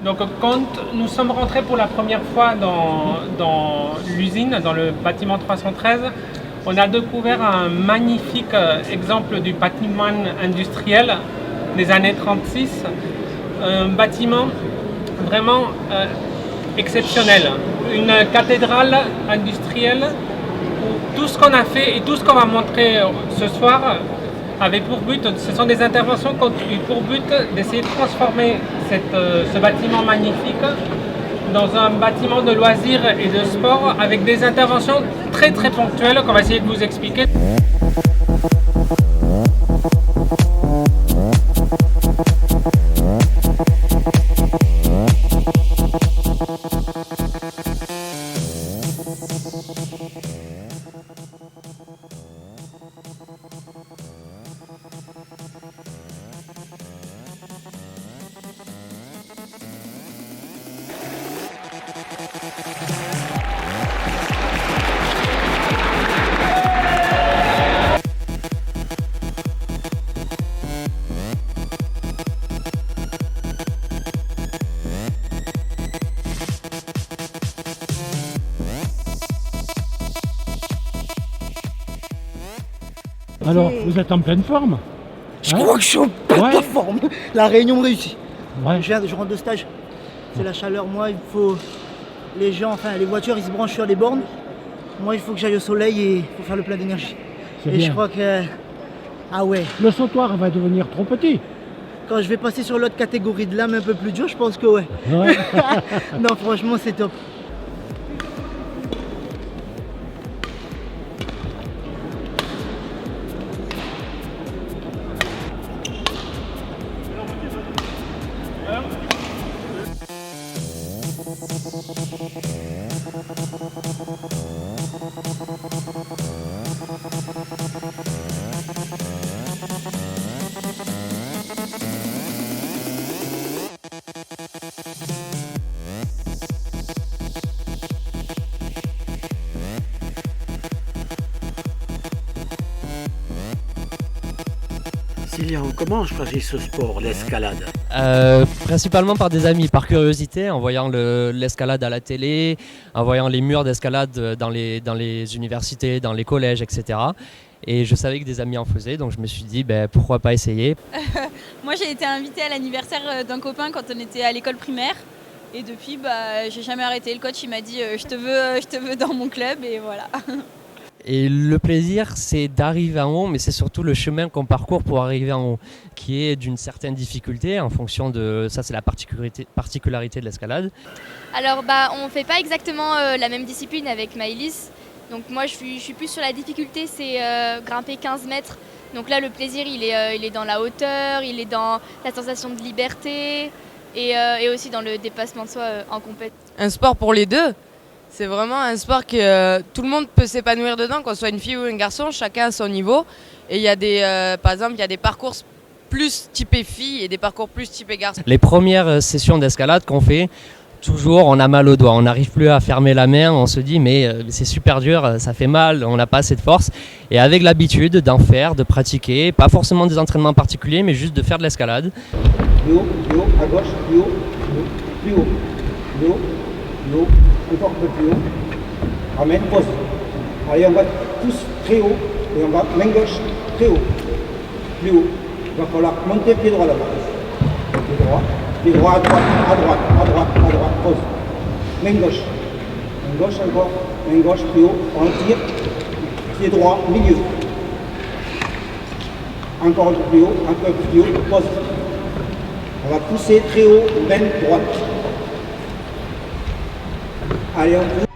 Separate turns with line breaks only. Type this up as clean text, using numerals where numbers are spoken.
Donc quand nous sommes rentrés pour la première fois dans l'usine, dans le bâtiment 313, on a découvert un magnifique exemple du patrimoine industriel des années 36. Un bâtiment vraiment exceptionnel. Une cathédrale industrielle où tout ce qu'on a fait et tout ce qu'on va montrer ce soir avait pour but, ce sont des interventions qui ont eu pour but d'essayer de transformer ce bâtiment magnifique dans un bâtiment de loisirs et de sport avec des interventions très très ponctuelles qu'on va essayer de vous expliquer.
Alors, vous êtes en pleine forme?
Je crois que je suis en pleine forme. La réunion réussie.
Ouais.
Je rentre de stage. C'est la chaleur. Moi, il faut. Les gens, enfin, les voitures, ils se branchent sur les bornes. Moi, il faut que j'aille au soleil et il faut faire le plein d'énergie. Et
bien.
je crois que. Ah ouais.
Le sautoir va devenir trop petit.
Quand je vais passer sur l'autre catégorie de lame un peu plus dur, je pense que ouais.
Ouais.
Non, franchement, c'est top.
Sylvia, comment je choisis ce sport, l'escalade?
Principalement par des amis, par curiosité, en voyant l'escalade à la télé, en voyant les murs d'escalade dans les universités, dans les collèges, etc. Et je savais que des amis en faisaient, donc je me suis dit pourquoi pas essayer.
Moi j'ai été invitée à l'anniversaire d'un copain quand on était à l'école primaire. Et depuis, j'ai jamais arrêté. Le coach il m'a dit je te veux dans mon club et voilà.
Et le plaisir, c'est d'arriver en haut, mais c'est surtout le chemin qu'on parcourt pour arriver en haut, qui est d'une certaine difficulté en fonction de... Ça, c'est la particularité de l'escalade.
Alors, on ne fait pas exactement la même discipline avec Maëlys. Donc moi, je suis plus sur la difficulté, c'est grimper 15 mètres. Donc là, le plaisir, il est dans la hauteur, il est dans la sensation de liberté et aussi dans le dépassement de soi en compète.
Un sport pour les deux. C'est vraiment un sport que tout le monde peut s'épanouir dedans, qu'on soit une fille ou un garçon, chacun à son niveau. Et il y a par exemple, il y a des parcours plus typés filles et des parcours plus typés garçons.
Les premières sessions d'escalade qu'on fait, toujours on a mal aux doigts, on n'arrive plus à fermer la main, on se dit mais c'est super dur, ça fait mal, on n'a pas assez de force. Et avec l'habitude d'en faire, de pratiquer, pas forcément des entraînements particuliers, mais juste de faire de l'escalade.
Plus haut, à gauche, plus haut, plus haut, plus haut, plus haut. Encore un peu plus haut, ramène, pause. Allez, on va tous très haut et on va main gauche, très haut, plus haut. Il va falloir monter pied droit là-bas. Pied droit à droite, à droite, à droite, à droite, pause. Main gauche encore, main gauche, plus haut, on tire, pied droit, milieu. Encore un peu plus haut, pause. On va pousser très haut, main droite. Allez, on pousse.